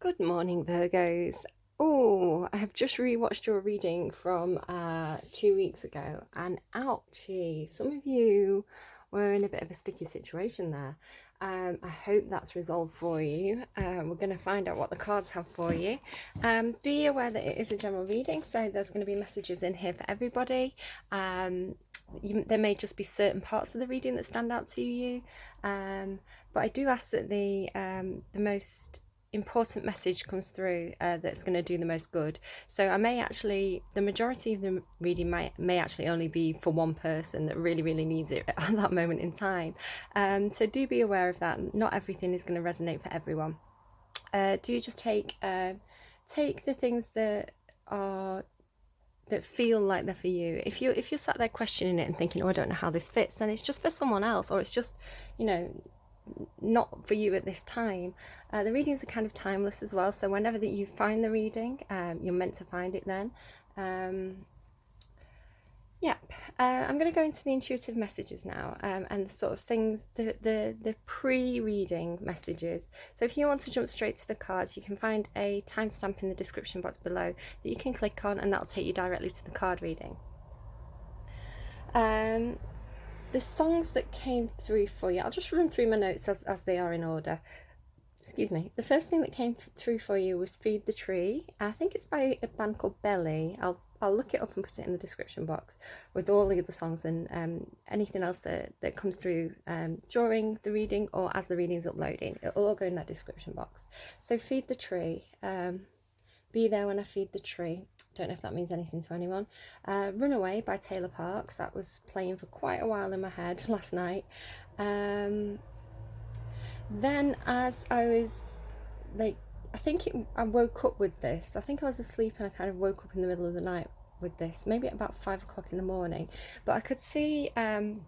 Good morning, Virgos. Oh, I have just rewatched your reading from 2 weeks ago, and ouchie, some of you were in a bit of a sticky situation there. I hope that's resolved for you. We're going to find out what the cards have for you. Be aware that it is a general reading, so there's going to be messages in here for everybody. There may just be certain parts of the reading that stand out to you, but I do ask that the most important message comes through that's going to do the most good. So I may actually, the majority of the reading may actually only be for one person that really needs it at that moment in time. So do be aware of that. Not everything is going to resonate for everyone. Do just take the things that feel like they're for you. If you're sat there questioning it and thinking, oh, I don't know how this fits, then it's just for someone else, or it's just, not for you at this time. The readings are kind of timeless as well, so whenever that you find the reading, you're meant to find it then. I'm going to go into the intuitive messages now, and the sort of things, the pre-reading messages. So if you want to jump straight to the cards, you can find a timestamp in the description box below that you can click on, and that'll take you directly to the card reading. The songs that came through for you, I'll just run through my notes as they are in order. Excuse me. The first thing that came through for you was Feed the Tree. I think it's by a band called Belly. I'll look it up and put it in the description box with all the other songs and anything else that comes through during the reading or as the reading's uploading. It'll all go in that description box. So Feed the Tree. Be There When I Feed the Tree. Don't know if that means anything to anyone. Runaway by Tayla Parx. That was playing for quite a while in my head last night. Then as I was I woke up with this. I think I was asleep and I kind of woke up in the middle of the night with this, maybe at about 5 o'clock in the morning. But I could see it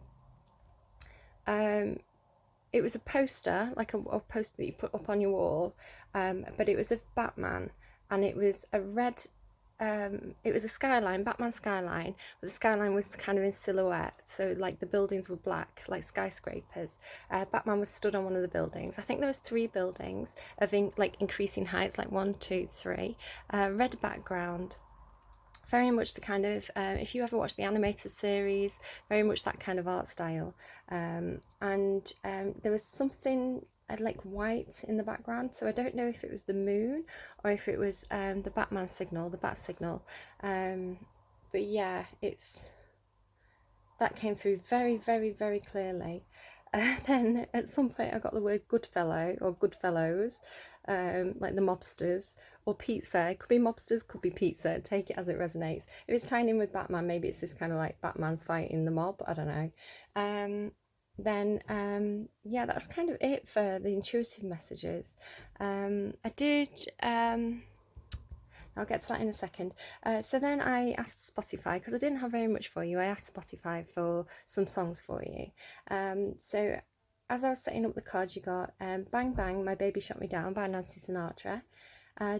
was a poster, like a poster that you put up on your wall, but it was of Batman, and it was a red, it was a skyline, Batman skyline, but the skyline was kind of in silhouette, so like the buildings were black, like skyscrapers. Batman was stood on one of the buildings. I think there was 3 buildings of increasing heights, like 1, 2, 3. Red background. Very much the kind of, if you ever watched the animated series, very much that kind of art style. And there was something like white in the background, so I don't know if it was the moon or if it was the Batman signal, the bat signal. But yeah, that came through very clearly. Then at some point I got the word Goodfellow or Goodfellows, like the mobsters, or pizza. It could be mobsters, could be pizza. Take it as it resonates. If it's tying in with Batman, maybe it's this kind of like Batman's fighting the mob. I don't know. That's kind of it for the intuitive messages. I'll get to that in a second. So then I asked Spotify, because I didn't have very much for you, I asked Spotify for some songs for you. So as I was setting up the cards, you got Bang Bang, My Baby Shot Me Down by Nancy Sinatra.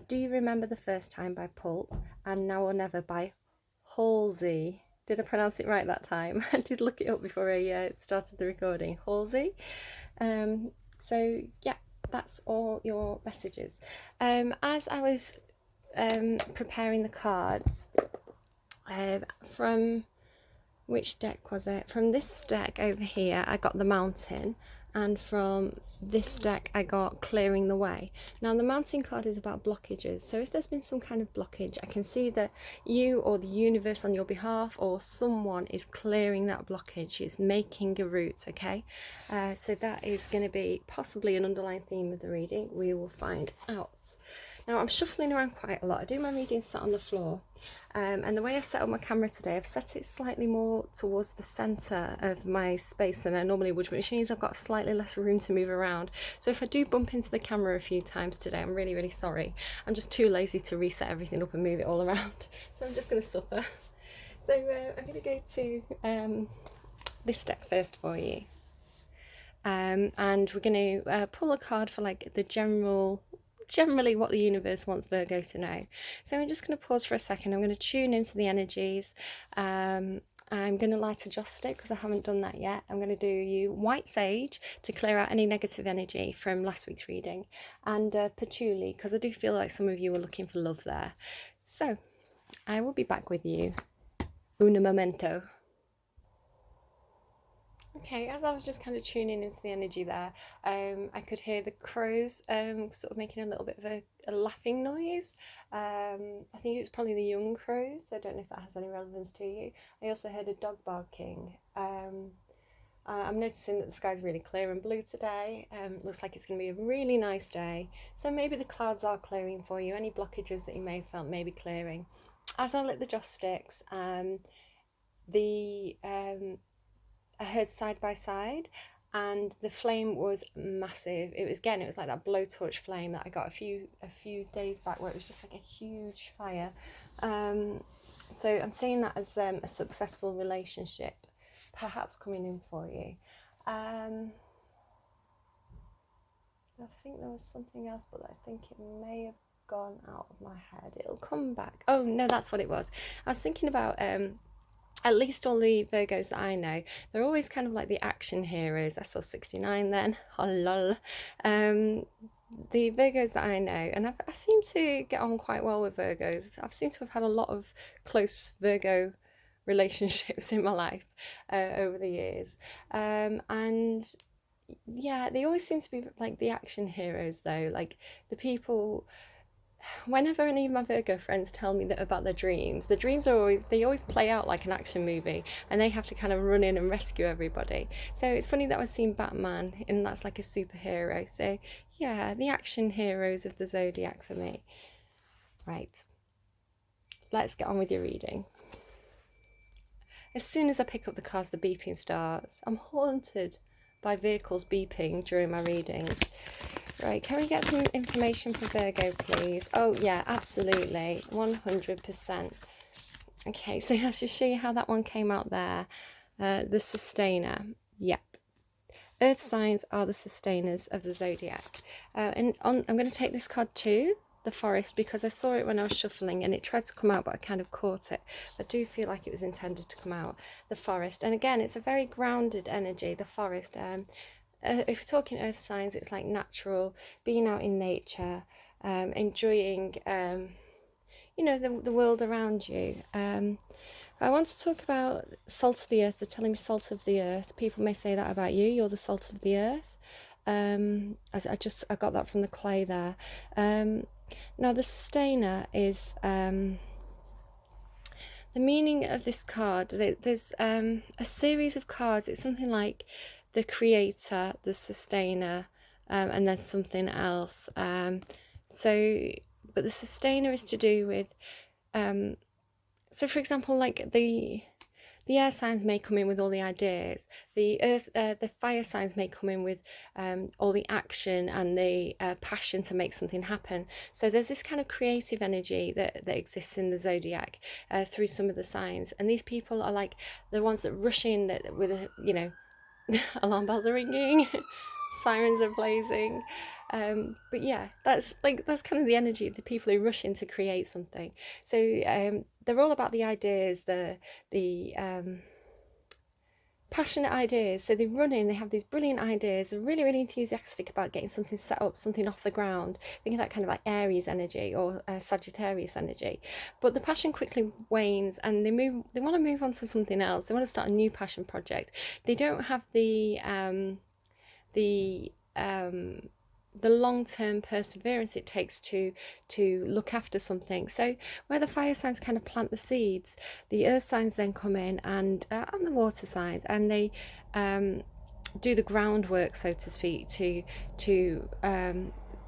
Do You Remember the First Time by Pulp, and Now or Never by Halsey. Did I pronounce it right that time? I did look it up before I started the recording. Halsey. So yeah, that's all your messages. As I was preparing the cards, from which deck was it? From this deck over here, I got the Mountain, and from this deck I got Clearing the Way. Now the Mountain card is about blockages, so if there's been some kind of blockage, I can see that you or the universe on your behalf or someone is clearing that blockage. It's making a route, okay? So that is going to be possibly an underlying theme of the reading. We will find out. Now I'm shuffling around quite a lot. I do my readings sat on the floor, and the way I've set up my camera today, I've set it slightly more towards the centre of my space than I normally would, which means I've got slightly less room to move around. So if I do bump into the camera a few times today, I'm really sorry. I'm just too lazy to reset everything up and move it all around, so I'm just going to suffer. So I'm going to go to this deck first for you, and we're going to pull a card for like the generally what the universe wants Virgo to know. So I'm just going to pause for a second. I'm going to tune into the energies, and I'm going to light a joss stick because I haven't done that yet. I'm going to do you white sage to clear out any negative energy from last week's reading, and patchouli because I do feel like some of you are looking for love there. So I will be back with you. Un momento. Okay, as I was just kind of tuning into the energy there, I could hear the crows sort of making a little bit of a laughing noise. I think it was probably the young crows, so I don't know if that has any relevance to you. I also heard a dog barking. I'm noticing that the sky's really clear and blue today. Looks like it's going to be a really nice day. So maybe the clouds are clearing for you. Any blockages that you may have felt may be clearing. As I lit the joss sticks, I heard side by side, and the flame was massive. It was like that blowtorch flame that I got a few days back, where it was just like a huge fire. So I'm seeing that as a successful relationship perhaps coming in for you. I think there was something else, but I think it may have gone out of my head. It'll come back. Oh no, that's what it was. I was thinking about at least all the Virgos that I know, they're always kind of like the action heroes. I saw 69 then, oh lol. The Virgos that I know, and I seem to get on quite well with Virgos. I've seemed to have had a lot of close Virgo relationships in my life over the years. And yeah, they always seem to be like the action heroes though, like the people. Whenever any of my Virgo friends tell me that about their dreams, the dreams are always play out like an action movie, and they have to kind of run in and rescue everybody. So it's funny that I've seen Batman, and that's like a superhero. So yeah, the action heroes of the zodiac for me. Right, let's get on with your reading. As soon as I pick up the cards, the beeping starts. I'm haunted by vehicles beeping during my readings. Right, can we get some information for Virgo, please? Oh, yeah, absolutely. 100%. Okay, so let's just show you how that one came out there. The sustainer. Yep. Earth signs are the sustainers of the zodiac. I'm going to take this card too, the forest, because I saw it when I was shuffling and it tried to come out, but I kind of caught it. I do feel like it was intended to come out. The forest. And again, it's a very grounded energy, the forest. If you're talking earth signs, it's like natural, being out in nature, enjoying, the world around you. I want to talk about salt of the earth. They're telling me salt of the earth. People may say that about you. You're the salt of the earth. I got that from the clay there. Now the sustainer is the meaning of this card. There's a series of cards. It's something like the creator, the sustainer, and then something else. But the sustainer is to do with, so for example, like the air signs may come in with all the ideas. The fire signs may come in with all the action and the passion to make something happen. So there's this kind of creative energy that exists in the zodiac through some of the signs. And these people are like the ones that rush in with alarm bells are ringing, sirens are blazing, but yeah, that's kind of the energy of the people who rush in to create something. So they're all about the ideas, the passionate ideas. So they run in, they have these brilliant ideas, they're really, really enthusiastic about getting something set up, something off the ground. Think of that kind of like Aries energy or Sagittarius energy. But the passion quickly wanes and they want to move on to something else. They want to start a new passion project. They don't have the long-term perseverance it takes to look after something. So where the fire signs kind of plant the seeds, the earth signs then come in and the water signs, and they do the groundwork, so to speak, to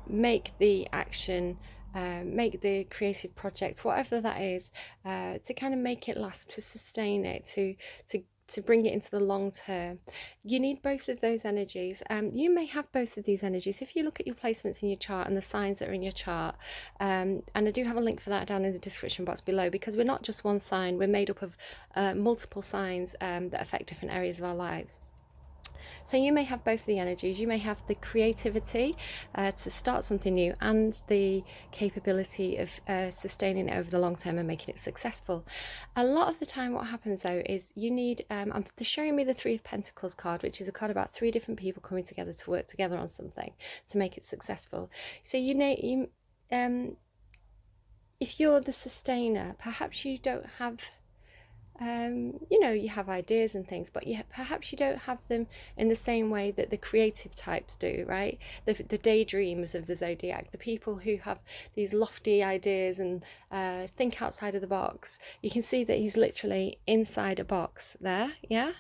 make the action, make the creative project, whatever that is, to kind of make it last, to sustain it, to bring it into the long term. You need both of those energies. You may have both of these energies if you look at your placements in your chart and the signs that are in your chart, and I do have a link for that down in the description box below, because we're not just one sign, we're made up of multiple signs that affect different areas of our lives. So you may have both the energies. You may have the creativity to start something new and the capability of sustaining it over the long term and making it successful. A lot of the time what happens though is you need, they're showing me the Three of Pentacles card, which is a card about 3 different people coming together to work together on something to make it successful. So if you're the sustainer, perhaps you don't have, you have ideas and things, but perhaps you don't have them in the same way that the creative types do, right? The daydreamers of the zodiac, the people who have these lofty ideas and think outside of the box. You can see that he's literally inside a box there, yeah?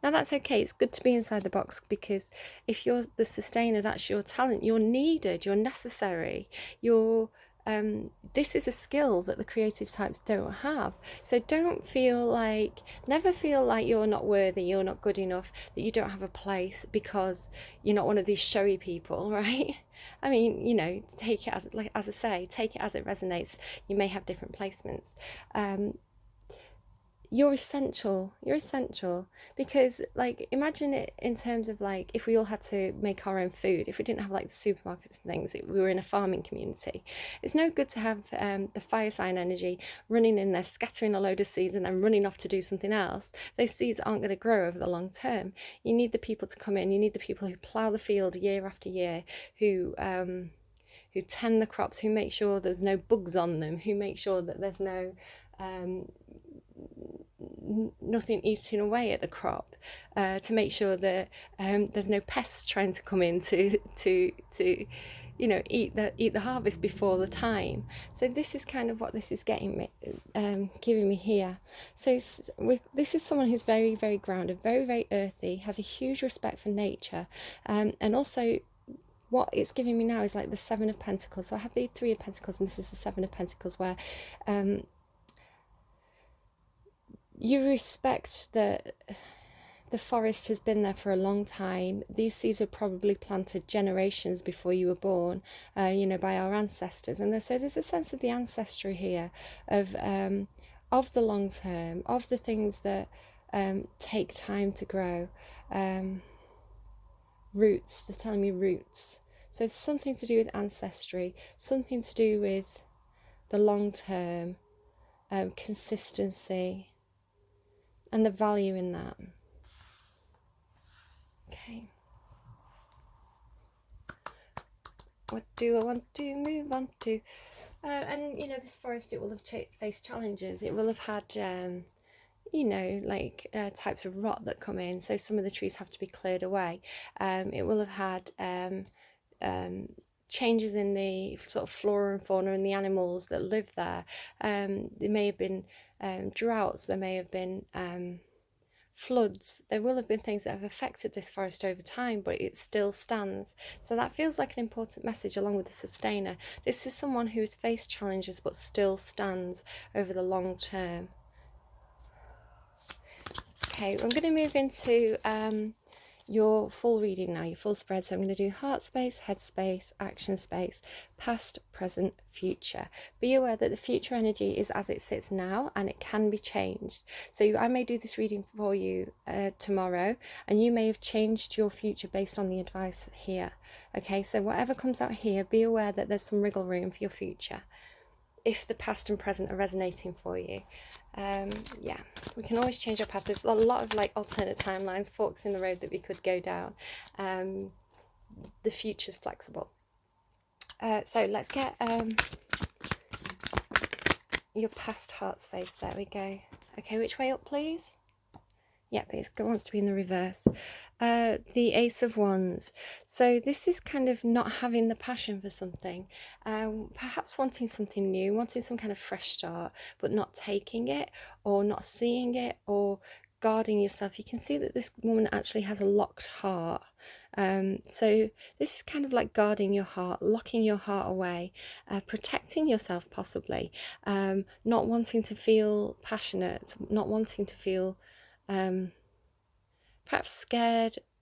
Now that's okay, it's good to be inside the box, because if you're the sustainer, that's your talent. You're needed, you're necessary, this is a skill that the creative types don't have. So never feel like you're not worthy, you're not good enough, that you don't have a place because you're not one of these showy people, right? I mean, take it as I say, take it as it resonates. You may have different placements. You're essential, because imagine it in terms of if we all had to make our own food, if we didn't have the supermarkets and things, we were in a farming community. It's no good to have the fire sign energy running in there, scattering a load of seeds and then running off to do something else. Those seeds aren't going to grow over the long term. You need the people to come in, you need the people who plough the field year after year, who tend the crops, who make sure there's no bugs on them, who make sure that there's nothing eating away at the crop, to make sure that there's no pests trying to come in to eat the harvest before the time. So this is kind of what this is giving me here. So this is someone who's very, very grounded, very, very earthy, has a huge respect for nature, and also what it's giving me now is the Seven of Pentacles. So I have the Three of Pentacles and this is the Seven of Pentacles, where you respect that the forest has been there for a long time. These seeds were probably planted generations before you were born, by our ancestors. And so there's a sense of the ancestry here, of the long term, of the things that take time to grow. Roots, they're telling me roots. So it's something to do with ancestry, something to do with the long term, consistency, and the value in that. Okay. What do I want to move on to? And this forest, it will have faced challenges. It will have had, types of rot that come in. So some of the trees have to be cleared away. It will have had changes in the sort of flora and fauna and the animals that live there. There may have been droughts, there may have been floods, there will have been things that have affected this forest over time, but it still stands. So that feels like an important message along with the sustainer. This is someone who's faced challenges but still stands over the long term. Okay, I'm going to move into your full reading now, your full spread. So I'm going to do heart space, head space, action space, past, present, future. Be aware that the future energy is as it sits now and it can be changed. So I may do this reading for you tomorrow, and you may have changed your future based on the advice here. Okay, so whatever comes out here, be aware that there's some wriggle room for your future if the past and present are resonating for you. Yeah, we can always change our path. There's a lot of alternate timelines, forks in the road that we could go down. The future's flexible. So let's get your past heart space. There we go. Okay, which way up, please? Yeah, it wants to be in the reverse. The Ace of Wands. So this is kind of not having the passion for something. Perhaps wanting something new, wanting some kind of fresh start, but not taking it or not seeing it or guarding yourself. You can see that this woman actually has a locked heart. So this is kind of like guarding your heart, locking your heart away, protecting yourself possibly, not wanting to feel passionate, not wanting to feel perhaps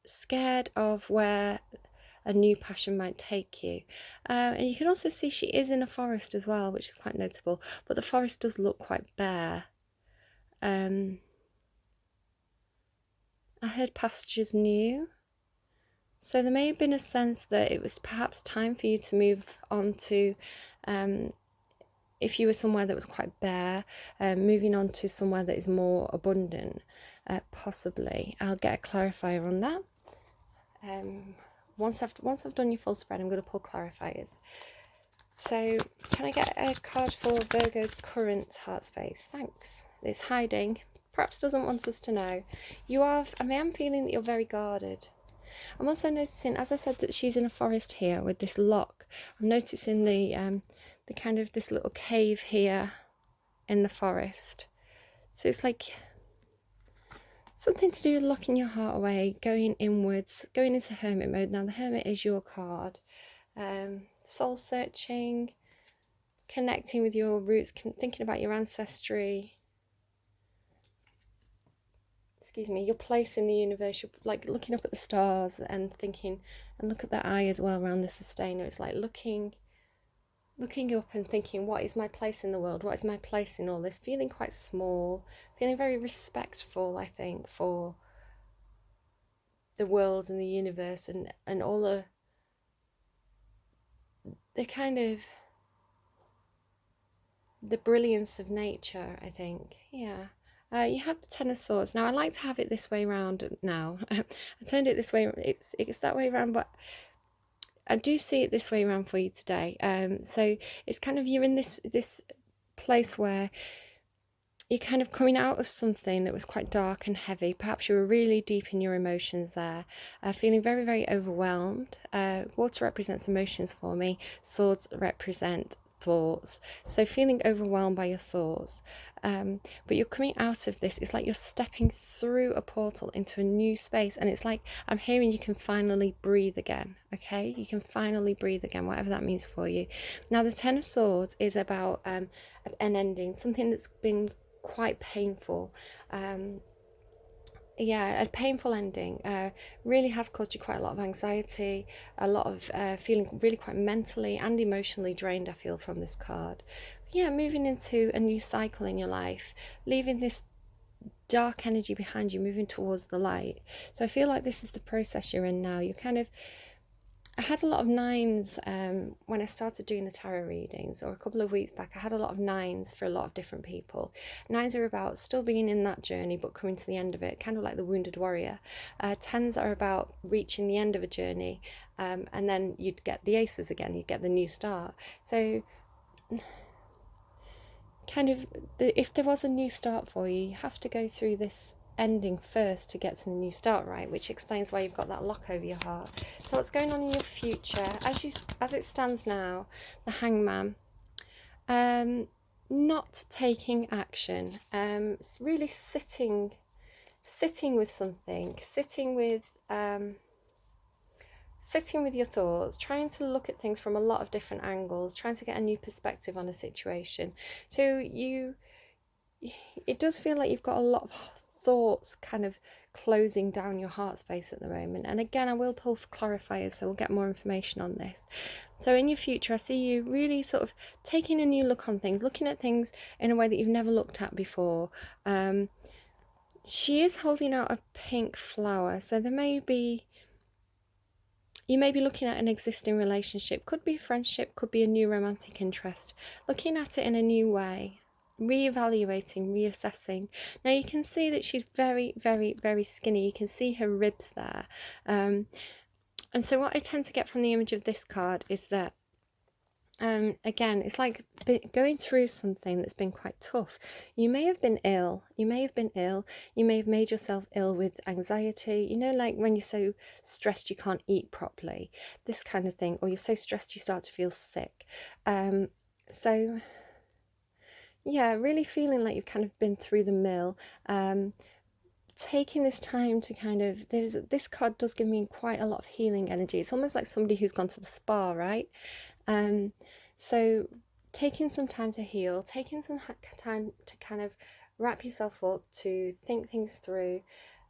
scared of where a new passion might take you. And you can also see she is in a forest as well, which is quite notable, but the forest does look quite bare. I heard pastures new. So there may have been a sense that it was perhaps time for you to move on to, if you were somewhere that was quite bare, moving on to somewhere that is more abundant, possibly. I'll get a clarifier on that. Once I've done your full spread, I'm going to pull clarifiers. So can I get a card for Virgo's current heart space? Thanks. It's hiding. Perhaps doesn't want us to know. I am feeling that you're very guarded. I'm also noticing, as I said, that she's in a forest here with this lock. I'm noticing the kind of this little cave here in the forest. So it's like something to do with locking your heart away, going inwards, going into hermit mode. Now the hermit is your card. Soul searching, connecting with your roots, thinking about your ancestry. Excuse me, your place in the universe. You're like looking up at the stars and thinking, and look at that eye as well around the sustainer. It's like looking up and thinking, what is my place in the world? What is my place in all this? Feeling quite small, feeling very respectful, I think, for the world and the universe and all the kind of the brilliance of nature, I think. Yeah. You have the Ten of Swords. Now I like to have it this way around now. I turned it this way. It's that way around, but I do see it this way around for you today. So it's kind of, you're in this place where you're kind of coming out of something that was quite dark and heavy. Perhaps you were really deep in your emotions there, feeling very, very overwhelmed. Water represents emotions for me. Swords represent thoughts. So feeling overwhelmed by your thoughts. But you're coming out of this. It's like you're stepping through a portal into a new space. And it's like, I'm hearing you can finally breathe again. Okay? You can finally breathe again, whatever that means for you. Now, the Ten of Swords is about an ending, something that's been quite painful. A painful ending really has caused you quite a lot of anxiety, a lot of feeling really quite mentally and emotionally drained, I feel, from this card. Yeah, moving into a new cycle in your life, leaving this dark energy behind you, moving towards the light. So I feel like this is the process you're in now. You're kind of, I had a lot of nines when I started doing the tarot readings, or a couple of weeks back. I had a lot of nines for a lot of different people. Nines are about still being in that journey but coming to the end of it, kind of like the wounded warrior. Tens are about reaching the end of a journey, and then you'd get the aces again, you'd get the new start. So kind of, if there was a new start for you, you have to go through this ending first to get to the new start, right? Which explains why you've got that lock over your heart. So what's going on in your future as it stands now? The Hangman, not taking action, really sitting with something, sitting with your thoughts, trying to look at things from a lot of different angles, trying to get a new perspective on a situation. So it does feel like you've got a lot of thoughts kind of closing down your heart space at the moment. And again, I will pull for clarifiers, so we'll get more information on this. So in your future, I see you really sort of taking a new look on things, looking at things in a way that you've never looked at before. She is holding out a pink flower, so you may be looking at an existing relationship, could be a friendship, could be a new romantic interest, looking at it in a new way, reevaluating, reassessing. Now you can see that she's very, very, very skinny. You can see her ribs there. And so what I tend to get from the image of this card is that, again, it's like going through something that's been quite tough. You may have been ill. You may have made yourself ill with anxiety. You know, like when you're so stressed you can't eat properly, this kind of thing. Or you're so stressed you start to feel sick. So yeah, really feeling like you've kind of been through the mill. Taking this time to kind of, this card does give me quite a lot of healing energy. It's almost like somebody who's gone to the spa, right? So taking some time to heal, taking some time to kind of wrap yourself up, to think things through,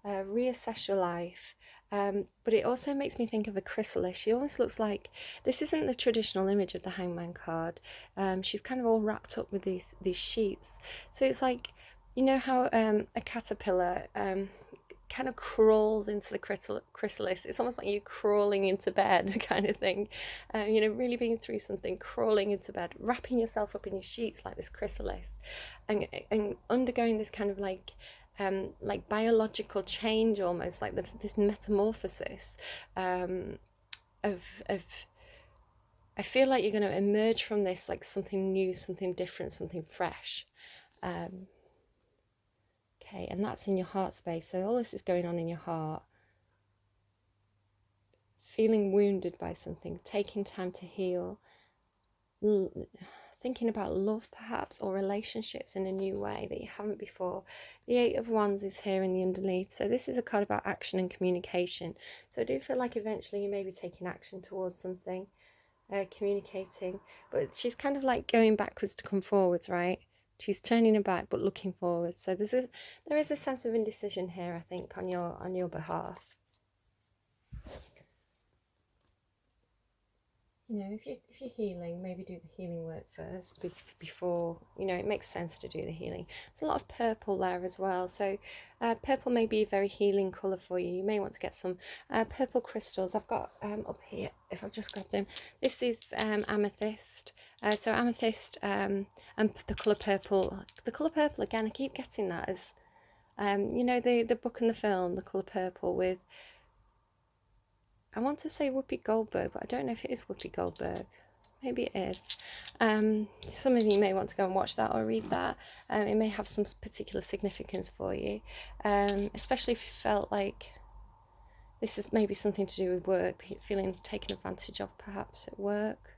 reassess your life. But it also makes me think of a chrysalis. She almost looks like, this isn't the traditional image of the Hangman card. She's kind of all wrapped up with these sheets. So it's like, you know how a caterpillar kind of crawls into the chrysalis. It's almost like you crawling into bed kind of thing. You know, really being through something, crawling into bed, wrapping yourself up in your sheets like this chrysalis, and undergoing this kind of like biological change, almost like this metamorphosis of I feel like you're going to emerge from this like something new, something different, something fresh. Okay, and that's in your heart space. So all this is going on in your heart. Feeling wounded by something, taking time to heal, thinking about love perhaps, or relationships in a new way that you haven't before. The Eight of Wands is here in the underneath. So this is a card about action and communication. So I do feel like eventually you may be taking action towards something, communicating. But she's kind of like going backwards to come forwards, right? She's turning her back but looking forwards. So there is a sense of indecision here, I think, on your behalf. You know, if you're healing, maybe do the healing work first before, you know, it makes sense to do the healing. There's a lot of purple there as well. So purple may be a very healing colour for you. You may want to get some purple crystals. I've got up here, if I've just grabbed them. This is amethyst. So amethyst and the colour purple. The colour purple, again, I keep getting that as, you know, the book and the film, The Colour Purple, with... I want to say Whoopi Goldberg, but I don't know if it is Whoopi Goldberg. Maybe it is. Some of you may want to go and watch that or read that. It may have some particular significance for you, especially if you felt like this is maybe something to do with work, feeling taken advantage of perhaps at work.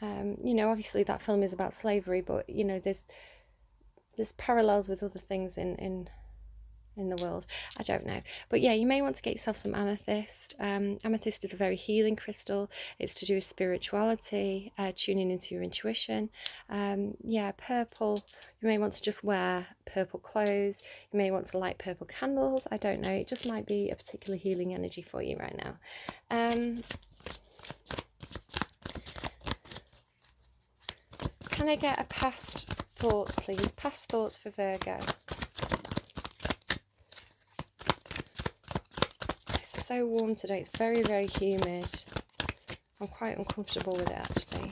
You know, obviously that film is about slavery, but, you know, there's parallels with other things in the world. I don't know, but yeah, you may want to get yourself some amethyst. Amethyst is a very healing crystal. It's to do with spirituality, tuning into your intuition. Yeah, purple, you may want to just wear purple clothes. You may want to light purple candles. I don't know, it just might be a particular healing energy for you right now. Can I get a past thoughts, please? Past thoughts for Virgo. So warm today. It's very, very humid. I'm quite uncomfortable with it, actually.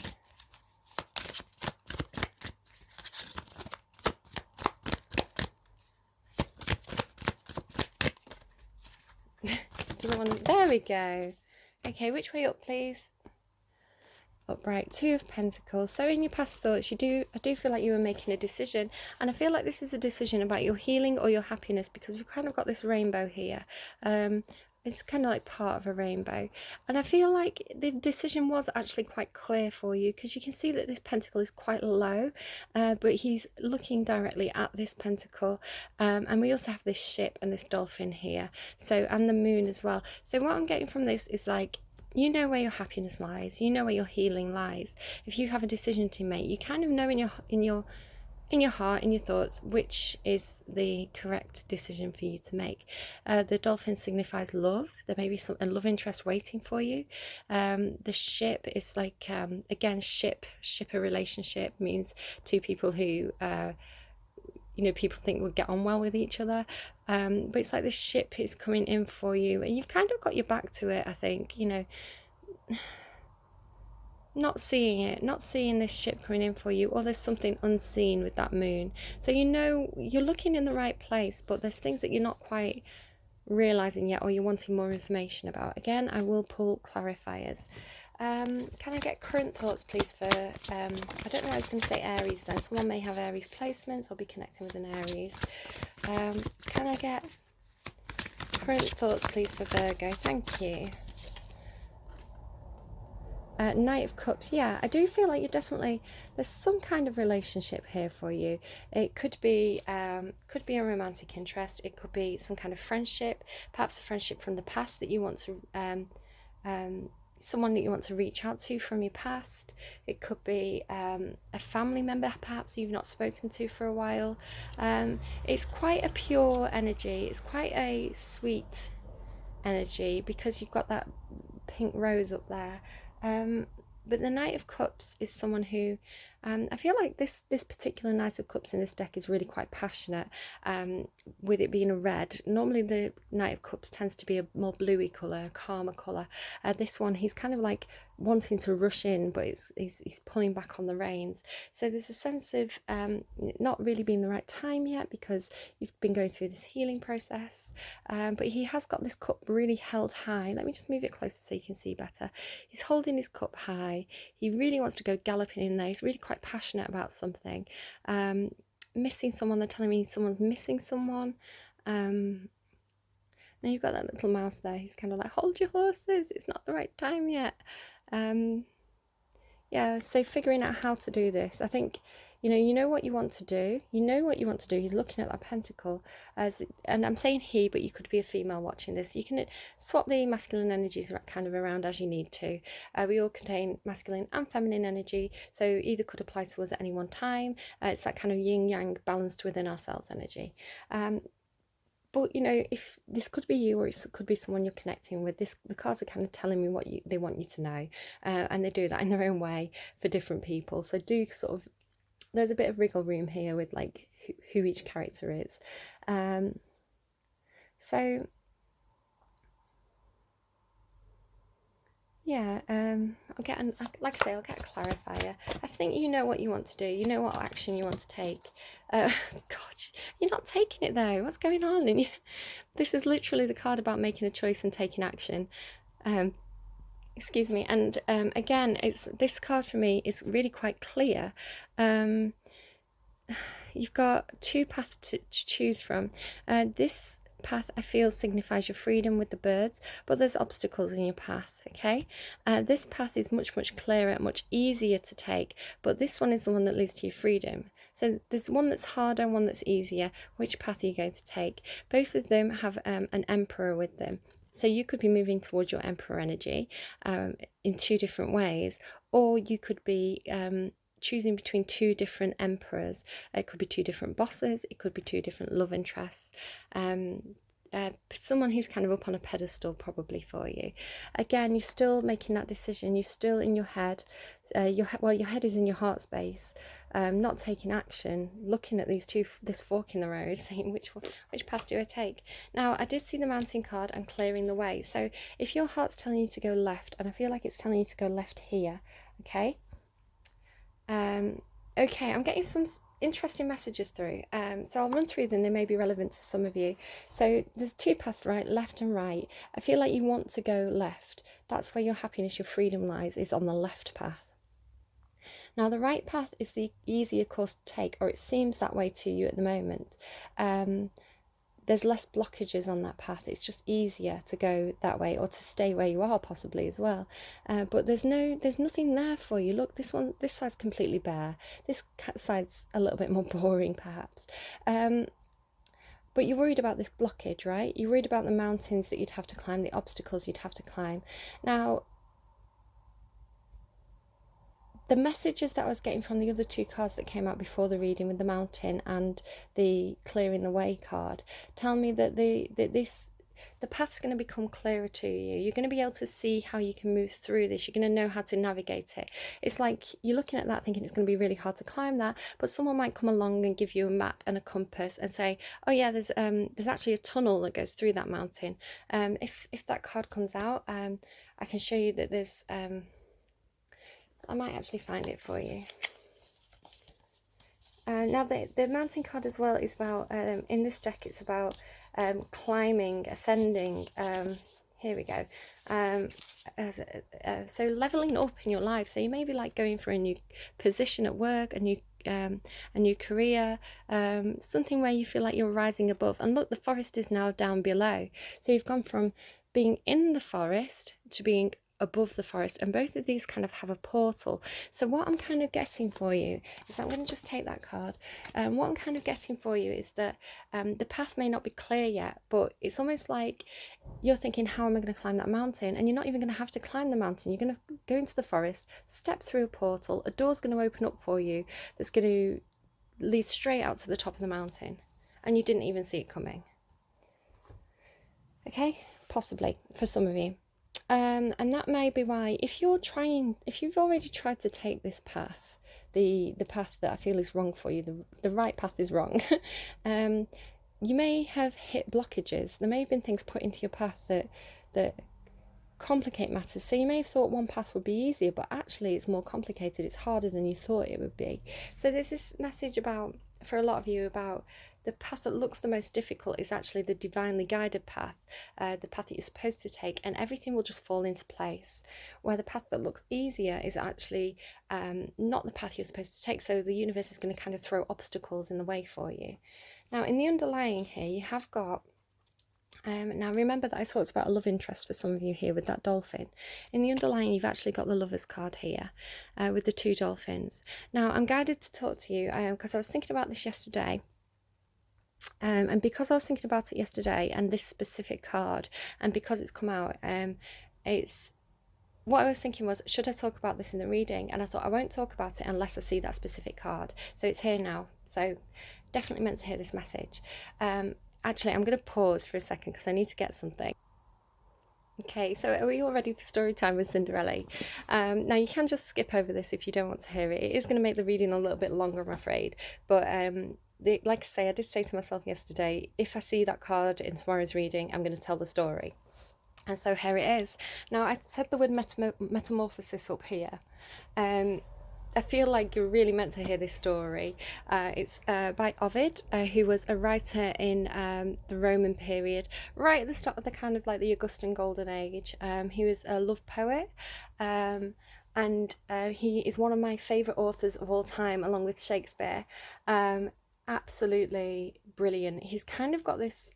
Doesn't want to... There we go. Okay, which way up, please? Upright. Two of Pentacles. So in your past thoughts, I do feel like you were making a decision, and I feel like this is a decision about your healing or your happiness, because we've kind of got this rainbow here. It's kind of like part of a rainbow, and I feel like the decision was actually quite clear for you, because you can see that this pentacle is quite low, but he's looking directly at this pentacle, and we also have this ship and this dolphin here, so, and the moon as well. So what I'm getting from this is like, you know where your happiness lies, you know where your healing lies. If you have a decision to make, you kind of know in your heart, in your thoughts, which is the correct decision for you to make. The dolphin signifies love. There may be a love interest waiting for you. The ship is like, again, shipper relationship means two people who, you know, people think would get on well with each other. But it's like the ship is coming in for you, and you've kind of got your back to it, I think, you know. Not seeing this ship coming in for you, or there's something unseen with that moon. So you know you're looking in the right place, but there's things that you're not quite realizing yet, or you're wanting more information about. Again, I will pull clarifiers. Can I get current thoughts, please, for I don't know, I was going to say Aries then. Someone may have Aries placements. I'll be connecting with an Aries. Can I get current thoughts, please, for Virgo? Thank you. Knight of Cups. Yeah, I do feel like you're definitely, there's some kind of relationship here for you. It could be a romantic interest. It could be some kind of friendship, perhaps a friendship from the past that you want to, someone that you want to reach out to from your past. It could be a family member perhaps you've not spoken to for a while. It's quite a pure energy. It's quite a sweet energy, because you've got that pink rose up there. But the Knight of Cups is someone who I feel like this particular Knight of Cups in this deck is really quite passionate, with it being a red. Normally the Knight of Cups tends to be a more bluey colour, a calmer colour. This one, he's kind of like wanting to rush in, but he's pulling back on the reins. So there's a sense of not really being the right time yet, because you've been going through this healing process. But he has got this cup really held high. Let me just move it closer so you can see better. He's holding his cup high. He really wants to go galloping in there. He's really quite passionate about something. Missing someone. They're telling me someone's missing someone. Now you've got that little mouse there. He's kind of like, hold your horses. It's not the right time yet. Yeah, so figuring out how to do this. I think, you know what you want to do. You know what you want to do. He's looking at that pentacle, and I'm saying he, but you could be a female watching this. You can swap the masculine energies kind of around as you need to. We all contain masculine and feminine energy, so either could apply to us at any one time. It's that kind of yin-yang balanced within ourselves energy. But if this could be you, or it could be someone you're connecting with, the cards are kind of telling me what they want you to know, and they do that in their own way for different people. So do sort of, there's a bit of wriggle room here with like who each character is. So yeah, I'll get like I say, I'll get a clarifier. I think you know what you want to do. You know what action you want to take. God, you're not taking it though. What's going on? And this is literally the card about making a choice and taking action. Excuse me. And again, this card for me is really quite clear. You've got two paths to choose from. This path I feel signifies your freedom with the birds, but there's obstacles in your path. Okay, this path is much clearer, much easier to take, but this one is the one that leads to your freedom. So there's one that's harder, one that's easier. Which path are you going to take? Both of them have an emperor with them, so you could be moving towards your emperor energy in two different ways, or you could be choosing between two different emperors. It could be two different bosses, it could be two different love interests, someone who's kind of up on a pedestal probably for you. Again, you're still making that decision, you're still in your head. Your head is in your heart space, not taking action, looking at this fork in the road, saying which path do I take. Now I did see the mountain card and clearing the way, so if your heart's telling you to go left, and I feel like it's telling you to go left here, okay, okay, I'm getting some interesting messages through, so I'll run through them. They may be relevant to some of you. So there's two paths, right? Left and right. I feel like you want to go left. That's where your happiness, your freedom lies, is on the left path. Now the right path is the easier course to take, or it seems that way to you at the moment. There's less blockages on that path. It's just easier to go that way, or to stay where you are possibly as well. But there's nothing there for you. Look, this side's completely bare. This side's a little bit more boring perhaps. But you're worried about this blockage, right? You're worried about the mountains that you'd have to climb, the obstacles you'd have to climb. Now, the messages that I was getting from the other two cards that came out before the reading, with the mountain and the clearing the way card, tell me that the path's going to become clearer to you. You're going to be able to see how you can move through this. You're going to know how to navigate it. It's like you're looking at that thinking it's going to be really hard to climb that, but someone might come along and give you a map and a compass and say, oh yeah, there's actually a tunnel that goes through that mountain. If that card comes out, I can show you that there's I might actually find it for you. Now the mountain card as well is about, in this deck it's about climbing, ascending. Here we go. So leveling up in your life. So you may be like going for a new position at work, a new career, something where you feel like you're rising above. And look, the forest is now down below. So you've gone from being in the forest to being above the forest, and both of these kind of have a portal. So what I'm kind of getting for you is, I'm going to just take that card, what I'm kind of getting for you is that the path may not be clear yet, but it's almost like you're thinking, how am I going to climb that mountain? And you're not even going to have to climb the mountain. You're going to go into the forest, step through a portal, a door's going to open up for you that's going to lead straight out to the top of the mountain, and you didn't even see it coming. Okay, possibly for some of you. And that may be why, if you've already tried to take this path, the path that I feel is wrong for you, the right path is wrong. You may have hit blockages. There may have been things put into your path that complicate matters. So you may have thought one path would be easier, but actually it's more complicated. It's harder than you thought it would be. So there's this message about, for a lot of you, about the path that looks the most difficult is actually the divinely guided path, the path that you're supposed to take, and everything will just fall into place. Where the path that looks easier is actually not the path you're supposed to take. So the universe is going to kind of throw obstacles in the way for you. Now, in the underlying here, you have got now remember that I talked about a love interest for some of you here with that dolphin. In the underlying, you've actually got the Lovers card here with the 2 dolphins. Now, I'm guided to talk to you because I was thinking about this yesterday. And because I was thinking about it yesterday and this specific card, and because it's come out, it's what I was thinking was, should I talk about this in the reading? And I thought I won't talk about it unless I see that specific card. So it's here now. So definitely meant to hear this message. Actually, I'm going to pause for a second because I need to get something. Okay, so are we all ready for story time with Cinderella? Now, you can just skip over this if you don't want to hear it. It is going to make the reading a little bit longer, I'm afraid. But like I say, I did say to myself yesterday, if I see that card in tomorrow's reading, I'm going to tell the story. And so here it is. Now, I said the word metamorphosis up here. I feel like you're really meant to hear this story. It's by Ovid, who was a writer in the Roman period, right at the start of the kind of like the Augustan Golden Age. He was a love poet, and he is one of my favourite authors of all time, along with Shakespeare. Absolutely brilliant. He's kind of got this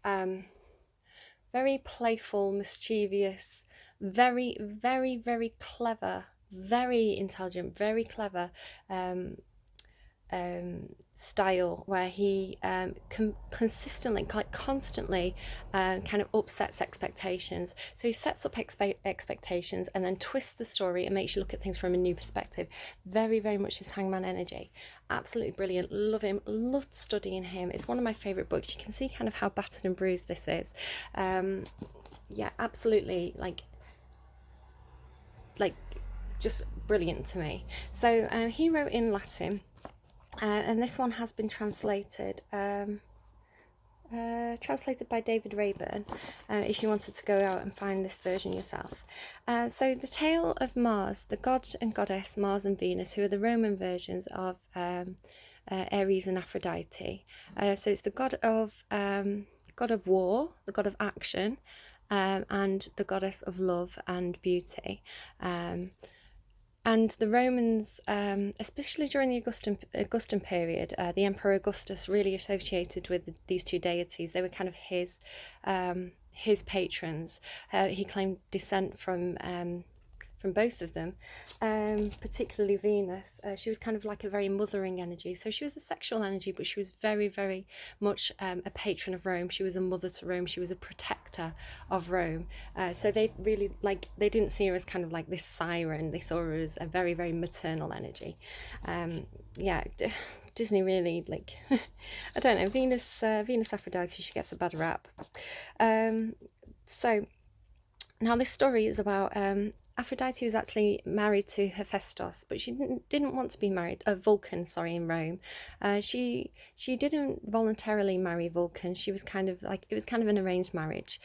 very playful, mischievous, very, very, very clever, very intelligent, very clever style, where he consistently, like constantly, kind of upsets expectations. So he sets up expectations and then twists the story and makes you look at things from a new perspective. Very, very much this hangman energy. Absolutely brilliant. Love him. Loved studying him. It's one of my favourite books. You can see kind of how battered and bruised this is. Yeah, absolutely, like just brilliant to me. So he wrote in Latin, and this one has been translated by David Rayburn, if you wanted to go out and find this version yourself. So the tale of Mars, the god and goddess Mars and Venus, who are the Roman versions of Ares and Aphrodite. So it's the god of war, the god of action, and the goddess of love and beauty. And the Romans, especially during the Augustan period, the Emperor Augustus really associated with these 2 deities. They were kind of his patrons. He claimed descent from both of them, particularly Venus. She was kind of like a very mothering energy. So she was a sexual energy, but she was very, very much a patron of Rome. She was a mother to Rome. She was a protector of Rome. So they really, like, they didn't see her as kind of like this siren. They saw her as a very, very maternal energy. Yeah, Disney really, like, I don't know, Venus Aphrodite, she gets a bad rap. So now this story is about Aphrodite was actually married to Hephaestus, but she didn't want to be married. Vulcan, sorry, in Rome. She didn't voluntarily marry Vulcan. She was kind of like, it was kind of an arranged marriage.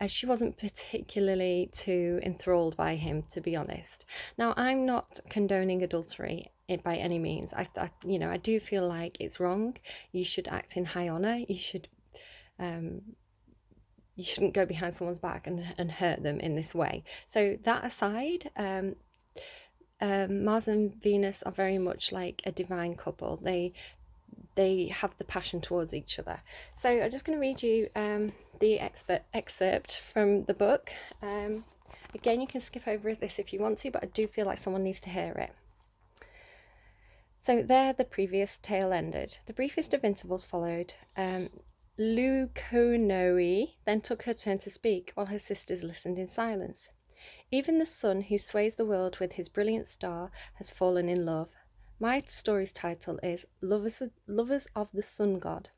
She wasn't particularly too enthralled by him, to be honest. Now, I'm not condoning adultery by any means. I do feel like it's wrong. You should act in high honour. You shouldn't go behind someone's back and hurt them in this way. So that aside, Mars and Venus are very much like a divine couple. They have the passion towards each other. So I'm just going to read you the excerpt from the book. Again, you can skip over this if you want to, but I do feel like someone needs to hear it. So there the previous tale ended. The briefest of intervals followed. Leuconoe then took her turn to speak, while her sisters listened in silence. Even the sun, who sways the world with his brilliant star, has fallen in love. My story's title is Lovers of the Sun God.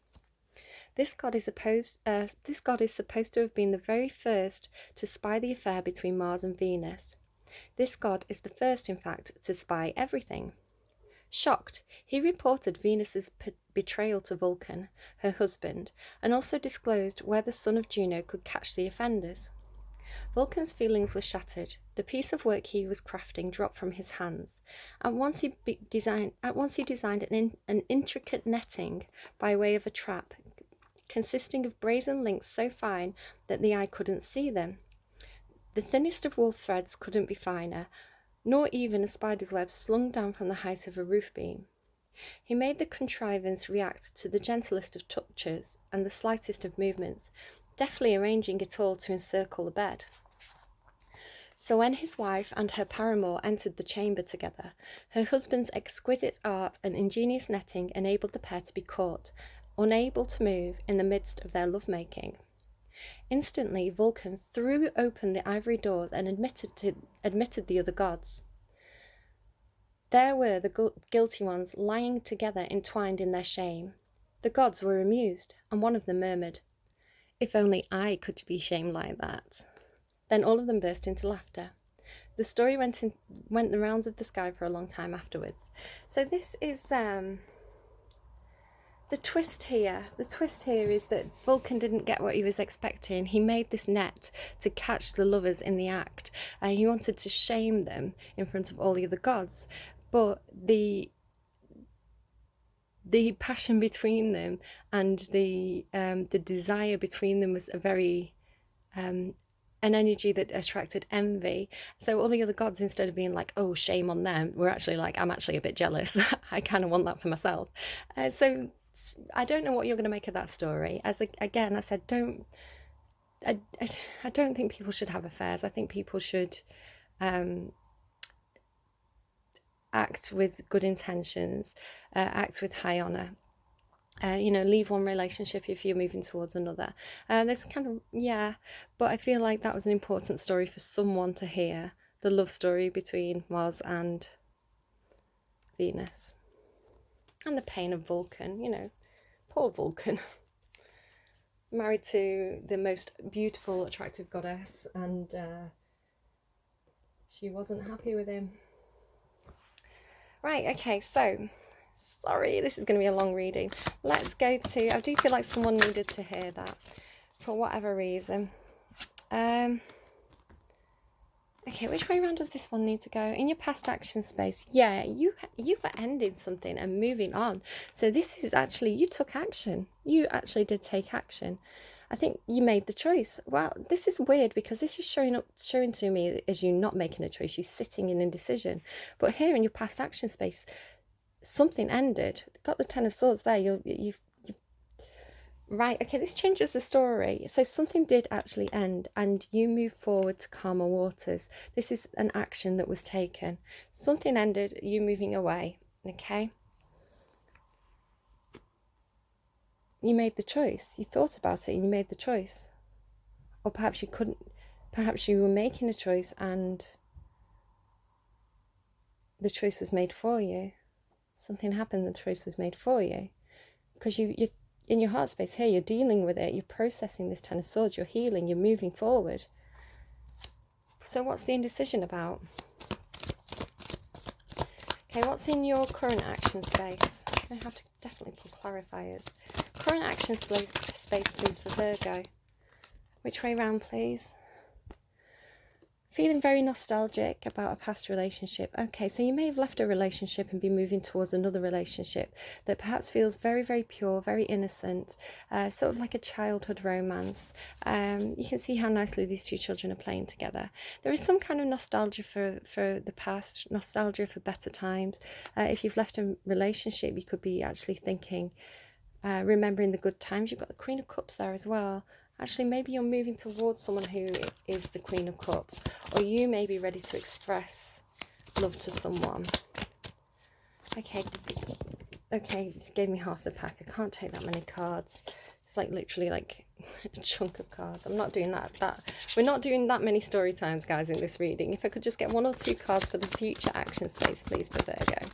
This god is supposed to have been the very first to spy the affair between Mars and Venus. This god is the first, in fact, to spy everything. Shocked, he reported Venus's betrayal to Vulcan, her husband, and also disclosed where the son of Juno could catch the offenders. Vulcan's feelings were shattered. The piece of work he was crafting dropped from his hands. At once he designed an intricate netting by way of a trap, consisting of brazen links so fine that the eye couldn't see them. The thinnest of wool threads couldn't be finer, nor even a spider's web slung down from the height of a roof beam. He made the contrivance react to the gentlest of touches and the slightest of movements, deftly arranging it all to encircle the bed. So when his wife and her paramour entered the chamber together, her husband's exquisite art and ingenious netting enabled the pair to be caught, unable to move in the midst of their love-making. Instantly, Vulcan threw open the ivory doors and admitted the other gods. There were the guilty ones lying together entwined in their shame. The gods were amused, and one of them murmured, "If only I could be shamed like that." Then all of them burst into laughter. The story went the rounds of the sky for a long time afterwards. So this is the twist here. The twist here is that Vulcan didn't get what he was expecting. He made this net to catch the lovers in the act. He wanted to shame them in front of all the other gods, but the passion between them and the desire between them was a very an energy that attracted envy. So all the other gods, instead of being like, "Oh, shame on them," were actually like, "I'm actually a bit jealous. I kind of want that for myself." So I don't know what you're going to make of that story. Again, I said, I don't think people should have affairs. I think people should act with good intentions, act with high honour. Leave one relationship if you're moving towards another. There's but I feel like that was an important story for someone to hear, the love story between Mars and Venus. And the pain of Vulcan, poor Vulcan. Married to the most beautiful, attractive goddess, and she wasn't happy with him. Right, okay, so sorry, this is going to be a long reading. Let's go to, I do feel like someone needed to hear that for whatever reason. Okay, which way around does this one need to go? In your past action space, yeah, you were ending something and moving on. So this is actually, you took action. You actually did take action. I think you made the choice. Well, this is weird because this is showing to me as you not making a choice. You're sitting in indecision. But here in your past action space, something ended. Got the Ten of Swords there. You've right, okay, this changes the story. So something did actually end and you move forward to calmer waters. This is an action that was taken. Something ended, you moving away, okay? You made the choice. You thought about it and you made the choice. Or perhaps you couldn't. Perhaps you were making a choice and the choice was made for you. Something happened, the choice was made for you. Because you in your heart space here, you're dealing with it, you're processing this Ten of Swords, you're healing, you're moving forward. So what's the indecision about? Okay, what's in your current action space? I have to definitely pull clarifiers. Current action space, please, for Virgo. Which way round, please? Feeling very nostalgic about a past relationship. Okay, so you may have left a relationship and be moving towards another relationship that perhaps feels very, very pure, very innocent, sort of like a childhood romance. You can see how nicely these two children are playing together. There is some kind of nostalgia for the past, nostalgia for better times. If you've left a relationship, you could be actually thinking, remembering the good times. You've got the Queen of Cups there as well. Actually, maybe you're moving towards someone who is the Queen of Cups, or you may be ready to express love to someone. Okay, this gave me half the pack. I can't take that many cards. It's like literally like a chunk of cards. I'm not doing that. We're not doing that many story times, guys, in this reading. If I could just get 1 or 2 cards for the future action space, please, for Virgo.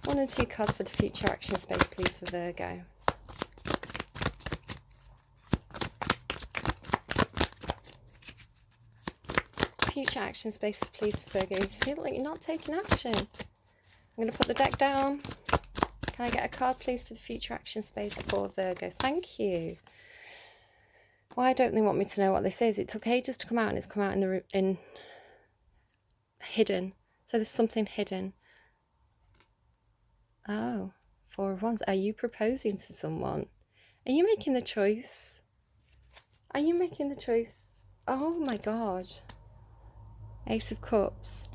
1 or 2 cards for the future action space, please, for Virgo. Future action space, please, for Virgo. You feel like you're not taking action. I'm going to put the deck down. Can I get a card, please, for the future action space for Virgo? Thank you. Why don't they want me to know what this is? It took ages to come out, and it's come out in hidden. So there's something hidden. Oh, Four of Wands. Are you proposing to someone? Are you making the choice? Are you making the choice? Oh my God. Ace of Cups.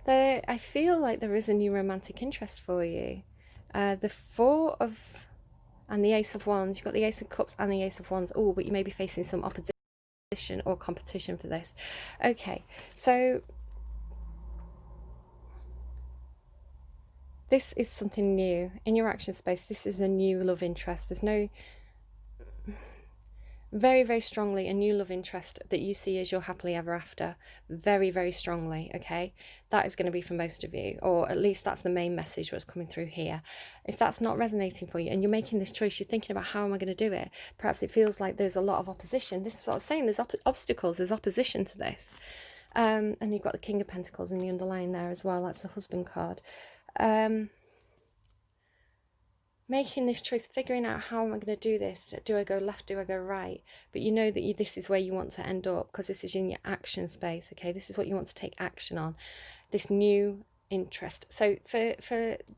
I feel like there is a new romantic interest for you. The Four of... and the Ace of Wands. You've got the Ace of Cups and the Ace of Wands. Oh, but you may be facing some opposition or competition for this. Okay, so this is something new in your action space. This is a new love interest. There's no... very, very strongly a new love interest that you see as your happily ever after. Very, very strongly, okay? That is going to be for most of you, or at least that's the main message what's coming through here. If that's not resonating for you and you're making this choice, you're thinking about how am I going to do it? Perhaps it feels like there's a lot of opposition. This is what I was saying, there's obstacles, there's opposition to this. And you've got the King of Pentacles in the underlying there as well. That's the husband card. Making this choice, figuring out how am I going to do this? Do I go left? Do I go right? But you know that this is where you want to end up, because this is in your action space, okay? This is what you want to take action on, this new interest. So for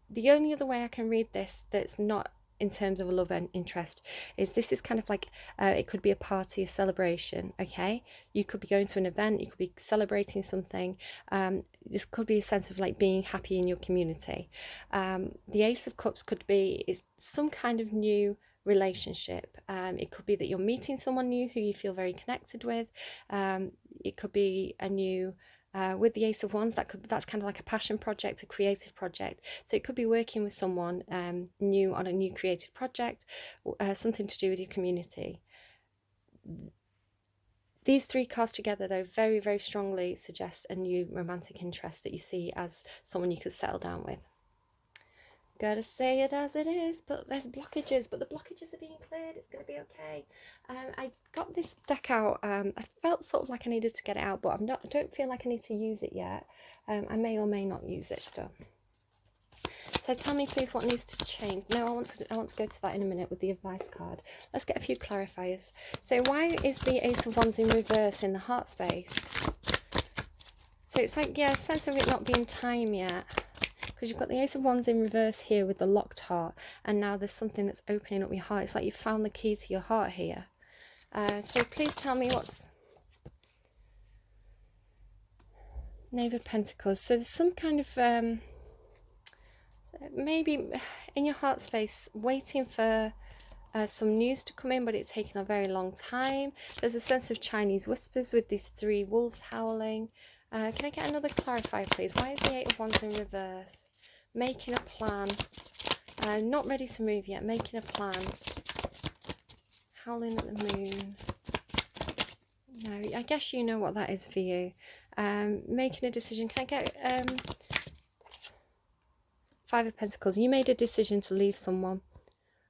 the only other way I can read this that's not in terms of a love and interest is this is kind of like it could be a party, a celebration, okay? You could be going to an event, you could be celebrating something. This could be a sense of like being happy in your community. The Ace of Cups could be is some kind of new relationship. It could be that you're meeting someone new who you feel very connected with. It could be a new with the Ace of Wands, that's kind of like a passion project, a creative project. So it could be working with someone new on a new creative project, something to do with your community. These three cards together, though, very, very strongly suggest a new romantic interest that you see as someone you could settle down with. Gotta say it as it is, but there's blockages, but the blockages are being cleared. It's gonna be okay. I got this deck out. I felt sort of like I needed to get it out, but I don't feel like I need to use it yet. I may or may not use it still. So tell me, please, what needs to change. No, I want to go to that in a minute with the advice card. Let's get a few clarifiers. So why is the Ace of Wands in reverse in the heart space? So it's like, yeah, a sense of it not being time yet. Because you've got the Ace of Wands in reverse here with the locked heart, and now there's something that's opening up your heart. It's like you found the key to your heart here. So please tell me what's... Knave of Pentacles. So there's some kind of maybe in your heart space waiting for some news to come in, but it's taken a very long time. There's a sense of Chinese whispers with these three wolves howling. Can I get another clarifier, please? Why is the Eight of Wands in reverse? Making a plan. Not ready to move yet. Making a plan. Howling at the moon. No, I guess you know what that is for you. Making a decision. Can I get Five of Pentacles? You made a decision to leave someone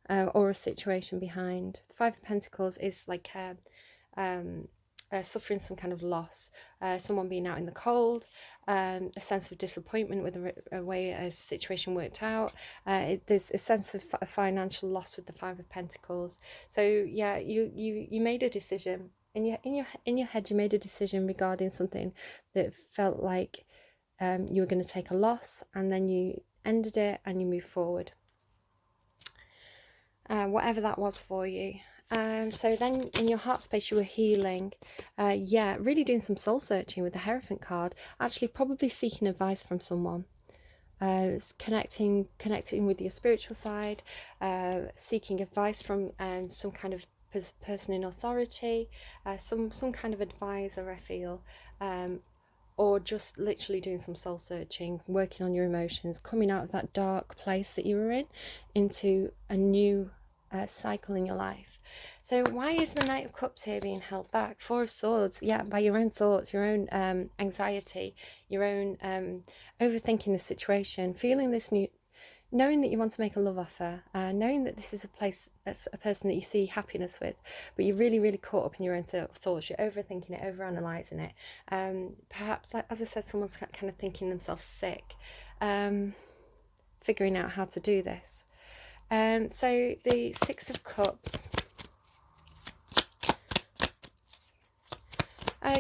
or a situation behind. The Five of Pentacles is like suffering some kind of loss, someone being out in the cold, a sense of disappointment with the way a situation worked out. There's a sense of financial loss with the Five of Pentacles. So yeah, you made a decision in your head. You made a decision regarding something that felt like you were going to take a loss, and then you ended it and you moved forward. Whatever that was for you. So then in your heart space you were healing, yeah, really doing some soul searching with the Hierophant card, actually probably seeking advice from someone, connecting with your spiritual side, seeking advice from some kind of person in authority, some kind of advisor, I feel, or just literally doing some soul searching, working on your emotions, coming out of that dark place that you were in into a new cycle in your life. So why is the Knight of Cups here being held back? Four of Swords, yeah, by your own thoughts, your own anxiety, your own overthinking the situation, feeling this new, knowing that you want to make a love offer, knowing that this is a place, that's a person that you see happiness with, but you're really, really caught up in your own thoughts. You're overthinking it, overanalyzing it. Perhaps, like, as I said, someone's kind of thinking themselves sick. figuring out how to do this. So the Six of Cups.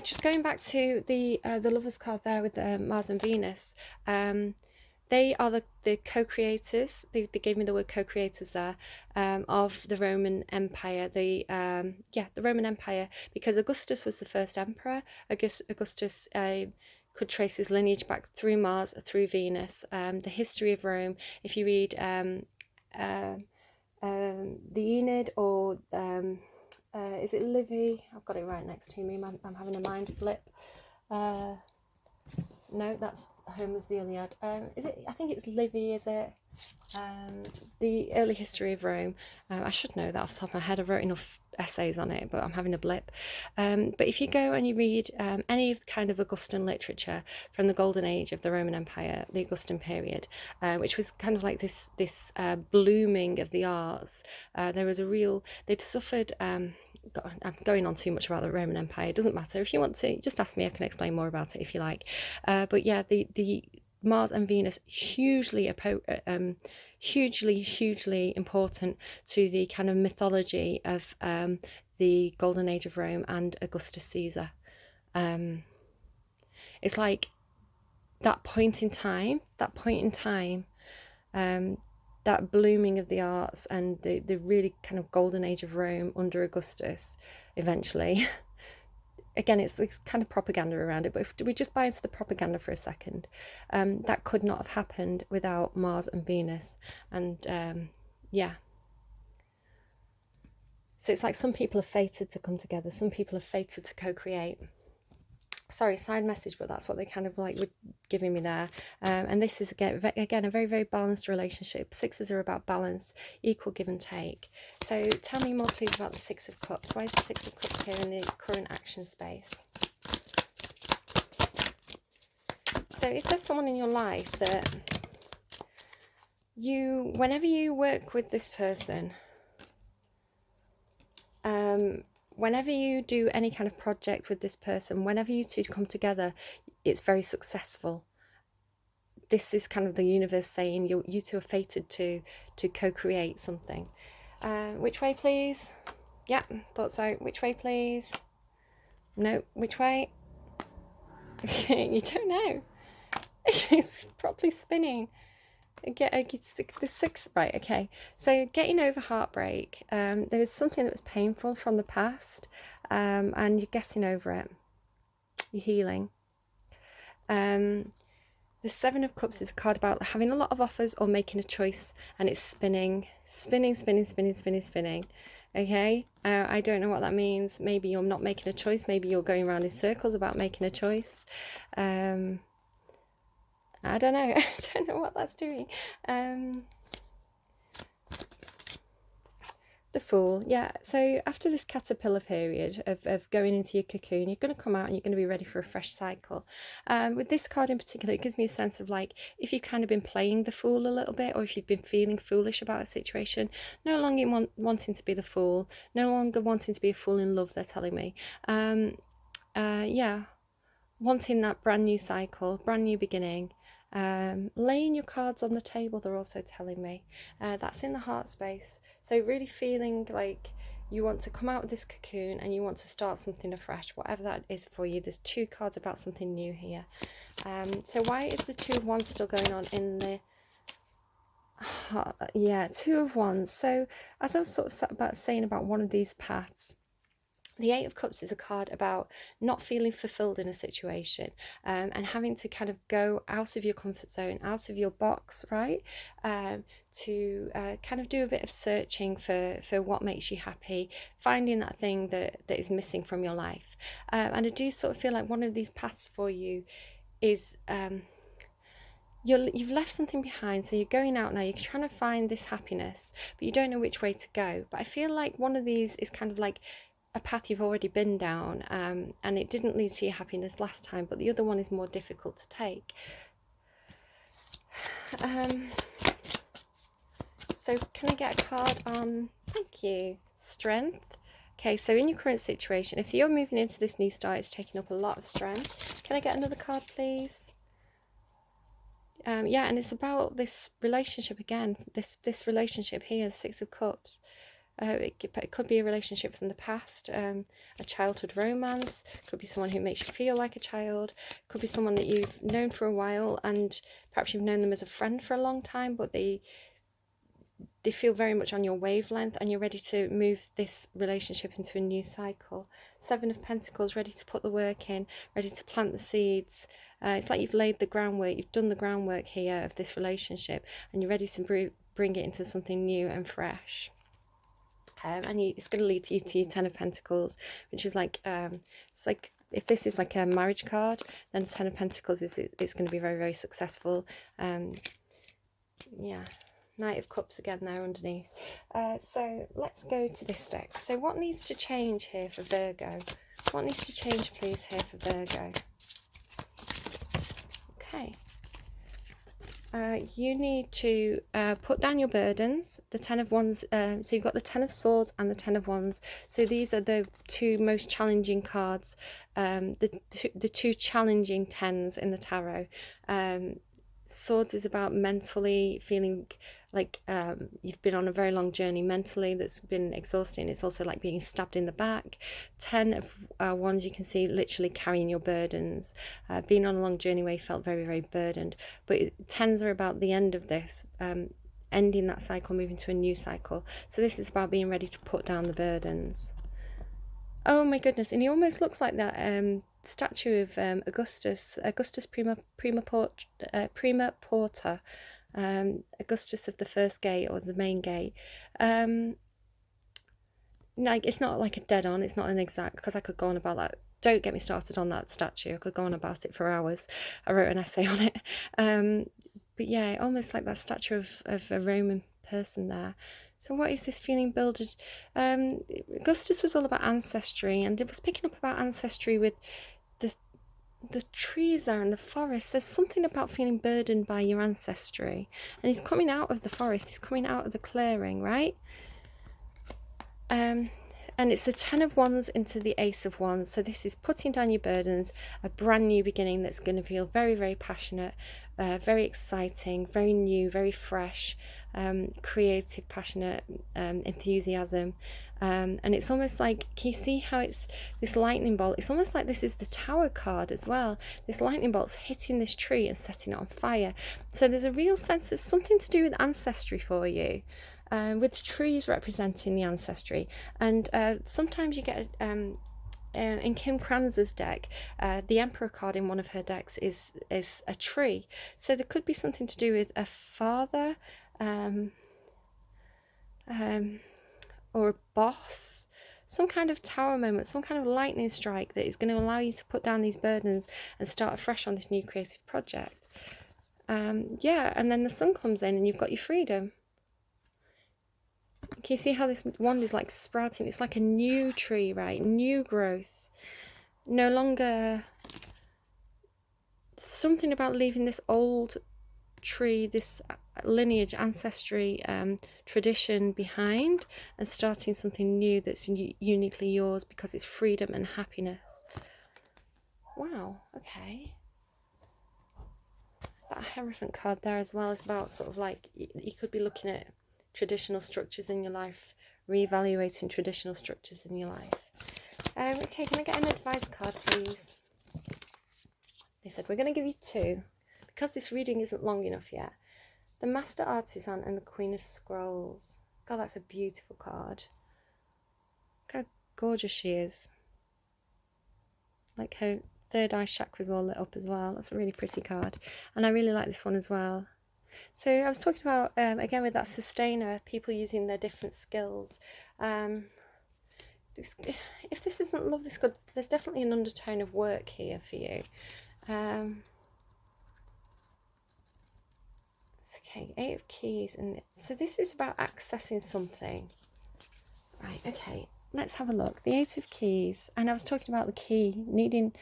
Just going back to the Lovers card there with Mars and Venus. They are the co-creators. They gave me the word co-creators there, of the Roman Empire. The Roman Empire, because Augustus was the first emperor. Augustus could trace his lineage back through Mars, through Venus. The history of Rome. If you read the Aeneid, or is it Livy? I've got it right next to me. I'm having a mind flip. No, that's Homer's the Iliad. Is it? I think it's Livy, is it? The early history of Rome. I should know that off the top of my head. I've wrote enough essays on it, but I'm having a blip. But if you go and you read any kind of Augustan literature from the golden age of the Roman Empire, the Augustan period, which was kind of like this blooming of the arts. There was a real... They'd suffered... God, I'm going on too much about the Roman Empire. It doesn't matter. If you want to, just ask me. I can explain more about it if you like. But yeah, the Mars and Venus, hugely important to the kind of mythology of the golden age of Rome and Augustus Caesar. It's like that point in time, that blooming of the arts and the really kind of golden age of Rome under Augustus eventually. Again, it's kind of propaganda around it, but if we just buy into the propaganda for a second, that could not have happened without Mars and Venus. And yeah. So it's like some people are fated to come together, some people are fated to co-create. Sorry, side message, but that's what they kind of like were giving me there. And this is again a very, very balanced relationship. Sixes are about balance, equal give and take. So tell me more, please, about the Six of Cups. Why is the Six of Cups here in the current action space? So if there's someone in your life that whenever you work with this person, whenever you do any kind of project with this person, whenever you two come together, it's very successful. This is kind of the universe saying you two are fated to co-create something. Which way, please? Yeah, thought so. Which way, please? No, which way? You don't know. It's properly spinning. The six, right? Okay, so getting over heartbreak. There was something that was painful from the past, and you're getting over it. You're healing. The Seven of Cups is a card about having a lot of offers or making a choice, and it's spinning. Okay, I don't know what that means. Maybe you're not making a choice. Maybe you're going around in circles about making a choice. I don't know. I don't know what that's doing. The Fool. Yeah. So after this caterpillar period of going into your cocoon, you're going to come out and you're going to be ready for a fresh cycle. With this card in particular, it gives me a sense of like, if you've kind of been playing the fool a little bit, or if you've been feeling foolish about a situation, no longer wanting to be the fool, no longer wanting to be a fool in love, they're telling me. Yeah. Wanting that brand new cycle, brand new beginning. Laying your cards on the table, they're also telling me. That's in the heart space. So really feeling like you want to come out of this cocoon and you want to start something afresh, whatever that is for you. There's two cards about something new here. So why is the Two of Wands still going on in the heart? Yeah, Two of Wands. So as I was sort of saying about one of these paths, the Eight of Cups is a card about not feeling fulfilled in a situation, and having to kind of go out of your comfort zone, out of your box, right? To kind of do a bit of searching for what makes you happy, finding that thing that is missing from your life. And I do sort of feel like one of these paths for you is... You've left something behind, so you're going out now, you're trying to find this happiness, but you don't know which way to go. But I feel like one of these is kind of like a path you've already been down, and it didn't lead to your happiness last time, but the other one is more difficult to take. So can I get a card on, thank you, Strength? Okay, so in your current situation, if you're moving into this new start, it's taking up a lot of strength. Can I get another card, please? Yeah, and it's about this relationship again, this relationship here, the Six of Cups. It could be a relationship from the past, a childhood romance, could be someone who makes you feel like a child, could be someone that you've known for a while, and perhaps you've known them as a friend for a long time, but they feel very much on your wavelength, and you're ready to move this relationship into a new cycle. Seven of Pentacles, ready to put the work in, ready to plant the seeds. It's like you've laid the groundwork, you've done the groundwork here of this relationship, and you're ready to bring it into something new and fresh. And it's going to lead you to your Ten of Pentacles, which is like, it's like, if this is like a marriage card, then Ten of Pentacles it's going to be very, very successful. Yeah, Knight of Cups again there underneath. So let's go to this deck. So what needs to change here for Virgo? What needs to change, please, here for Virgo? Okay. You need to put down your burdens. The Ten of Wands, so you've got the Ten of Swords and the Ten of Wands. So these are the two most challenging cards, the two challenging tens in the tarot. Swords is about mentally feeling like you've been on a very long journey mentally that's been exhausting. It's also like being stabbed in the back. Ten of Wands, you can see literally carrying your burdens, being on a long journey where you felt very, very burdened. But tens are about the end of this, ending that cycle, moving to a new cycle. So this is about being ready to put down the burdens. Oh my goodness, and he almost looks like that statue of Augustus Prima Porta, Augustus of the first gate, or the main gate. Like, it's not like a dead on, it's not an exact, because I could go on about that. Don't get me started on that statue, I could go on about it for hours. I wrote an essay on it. But yeah, almost like that statue of a Roman person there. So what is this feeling builded? Augustus was all about ancestry, and it was picking up about ancestry with the trees there and the forest. There's something about feeling burdened by your ancestry. And he's coming out of the forest, he's coming out of the clearing, right? And it's the Ten of Wands into the Ace of Wands. So this is putting down your burdens, a brand new beginning that's going to feel very, very passionate, very exciting, very new, very fresh, creative, passionate, enthusiasm. And it's almost like, can you see how it's this lightning bolt? It's almost like this is the Tower card as well. This lightning bolt's hitting this tree and setting it on fire. So there's a real sense of something to do with ancestry for you, with trees representing the ancestry. And sometimes you get in Kim Kranz's deck, the Emperor card in one of her decks is a tree. So there could be something to do with a father, or a boss, some kind of tower moment, some kind of lightning strike that is going to allow you to put down these burdens and start afresh on this new creative project. Yeah, and then the sun comes in and you've got your freedom. Can you see how this wand is like sprouting? It's like a new tree, right? New growth. No longer something about leaving this old tree, this lineage, ancestry, tradition behind, and starting something new that's uniquely yours because it's freedom and happiness. Wow, okay. That Hierophant card there as well is about sort of like, you could be looking at traditional structures in your life, reevaluating traditional structures in your life. Okay, can I get an advice card, please? They said we're going to give you two, because this reading isn't long enough yet. The Master Artisan and the Queen of Scrolls. God, that's a beautiful card. Look how gorgeous she is. Like her third eye chakra's all lit up as well. That's a really pretty card. And I really like this one as well. So I was talking about, again, with that sustainer, people using their different skills. If this isn't love, this good, there's definitely an undertone of work here for you. Okay, Eight of Keys, and so this is about accessing something. Right, okay, let's have a look. The Eight of Keys, and I was talking about the key, needing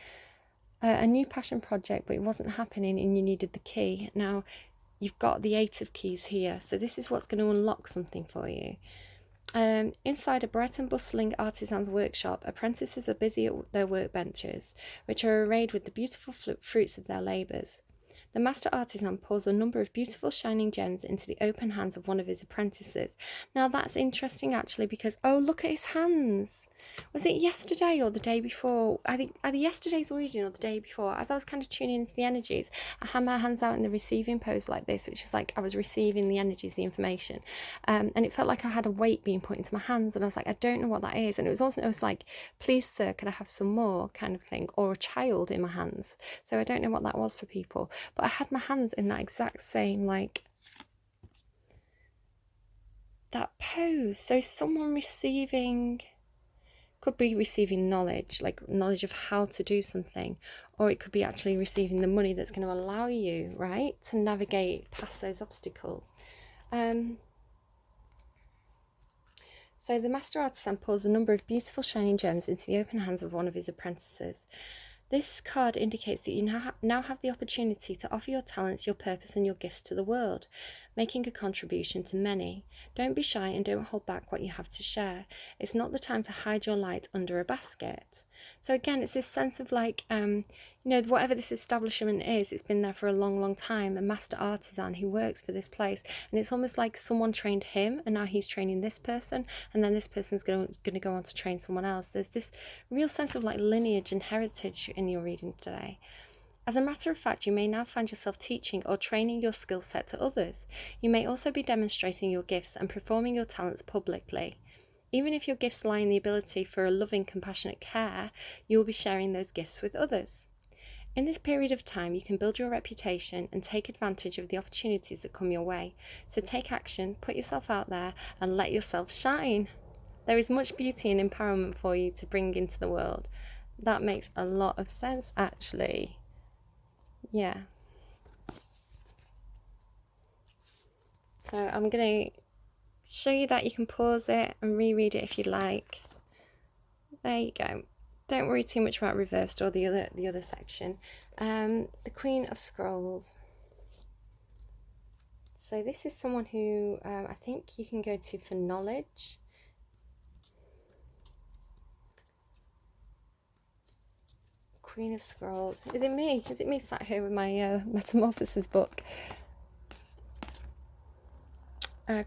a new passion project, but it wasn't happening and you needed the key. Now, you've got the Eight of Keys here, so this is what's going to unlock something for you. Inside a bright and bustling artisan's workshop, apprentices are busy at their workbenches, which are arrayed with the beautiful fruits of their labours. The master artisan pours a number of beautiful shining gems into the open hands of one of his apprentices. Now that's interesting actually, because, oh, look at his hands. Was it yesterday or the day before? I think either yesterday's reading or the day before. As I was kind of tuning into the energies, I had my hands out in the receiving pose like this, which is like I was receiving the energies, the information. And it felt like I had a weight being put into my hands. And I was like, I don't know what that is. And it was like, please, sir, could I have some more kind of thing? Or a child in my hands. So I don't know what that was for people. But I had my hands in that exact same, like, that pose. So someone receiving... could be receiving knowledge, like knowledge of how to do something, or it could be actually receiving the money that's going to allow you, right, to navigate past those obstacles. So the master artisan pours a number of beautiful shining gems into the open hands of one of his apprentices. This card indicates that you now have the opportunity to offer your talents, your purpose and your gifts to the world, making a contribution to many. Don't be shy and don't hold back what you have to share. It's not the time to hide your light under a basket. So again, it's this sense of like, whatever this establishment is, it's been there for a long, long time, a master artisan who works for this place. And it's almost like someone trained him and now he's training this person, and then this person's going to go on to train someone else. There's this real sense of like lineage and heritage in your reading today. As a matter of fact, you may now find yourself teaching or training your skill set to others. You may also be demonstrating your gifts and performing your talents publicly. Even if your gifts lie in the ability for a loving, compassionate care, you will be sharing those gifts with others. In this period of time, you can build your reputation and take advantage of the opportunities that come your way. So take action, put yourself out there, and let yourself shine. There is much beauty and empowerment for you to bring into the world. That makes a lot of sense, actually. Yeah. So I'm going to show you that you can pause it and reread it if you'd like. There you go. Don't worry too much about reversed or the other section. The Queen of Scrolls. So this is someone who I think you can go to for knowledge. Queen of Scrolls. Is it me? Is it me sat here with my Metamorphosis book?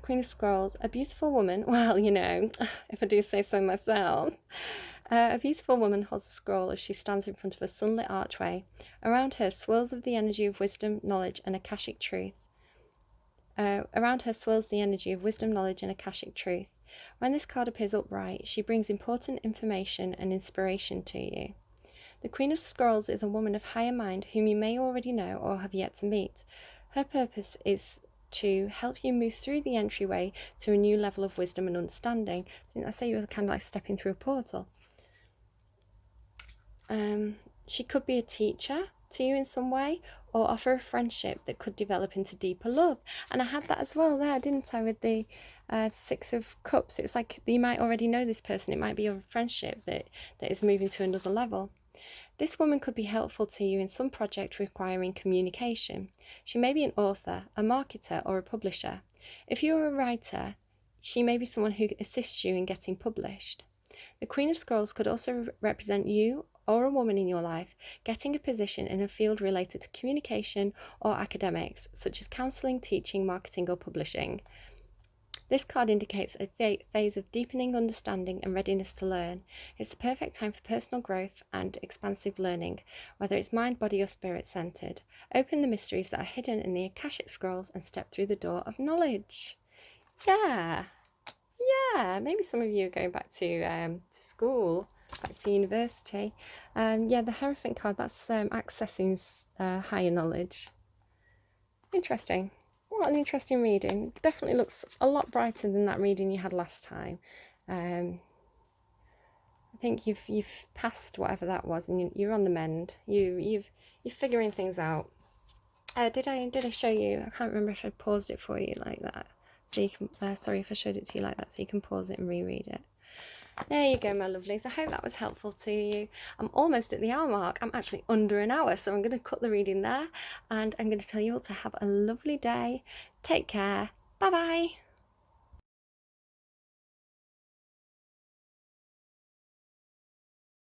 Queen of Scrolls, a beautiful woman, well, if I do say so myself, a beautiful woman holds a scroll as she stands in front of a sunlit archway. Around her swirls of the energy of wisdom, knowledge and Akashic truth. Around her swirls the energy of wisdom, knowledge and Akashic truth. When this card appears upright, she brings important information and inspiration to you. The Queen of Scrolls is a woman of higher mind whom you may already know or have yet to meet. Her purpose is to help you move through the entryway to a new level of wisdom and understanding. I say you're kind of like stepping through a portal. She could be a teacher to you in some way, or offer a friendship that could develop into deeper love. And I had that as well there, didn't I, with the Six of Cups. It's like you might already know this person. It might be a friendship that is moving to another level. This woman could be helpful to you in some project requiring communication. She may be an author, a marketer, or a publisher. If you're a writer, she may be someone who assists you in getting published. The Queen of Scrolls could also represent you or a woman in your life getting a position in a field related to communication or academics, such as counselling, teaching, marketing, or publishing. This card indicates a phase of deepening understanding and readiness to learn. It's the perfect time for personal growth and expansive learning, whether it's mind, body or spirit centered. Open the mysteries that are hidden in the Akashic Scrolls and step through the door of knowledge. Yeah, maybe some of you are going back to school, back to university. The Hierophant card, that's accessing higher knowledge. Interesting. What an interesting reading. Definitely looks a lot brighter than that reading you had last time. I think you've passed whatever that was, and you're on the mend. You're figuring things out. Did I show you? I can't remember if I paused it for you like that. So you can. Sorry if I showed it to you like that. So you can pause it and reread it. There you go, my lovelies. I hope that was helpful to you. I'm almost at the hour mark. I'm actually under an hour, so I'm going to cut the reading there, and I'm going to tell you all to have a lovely day. Take care. Bye bye.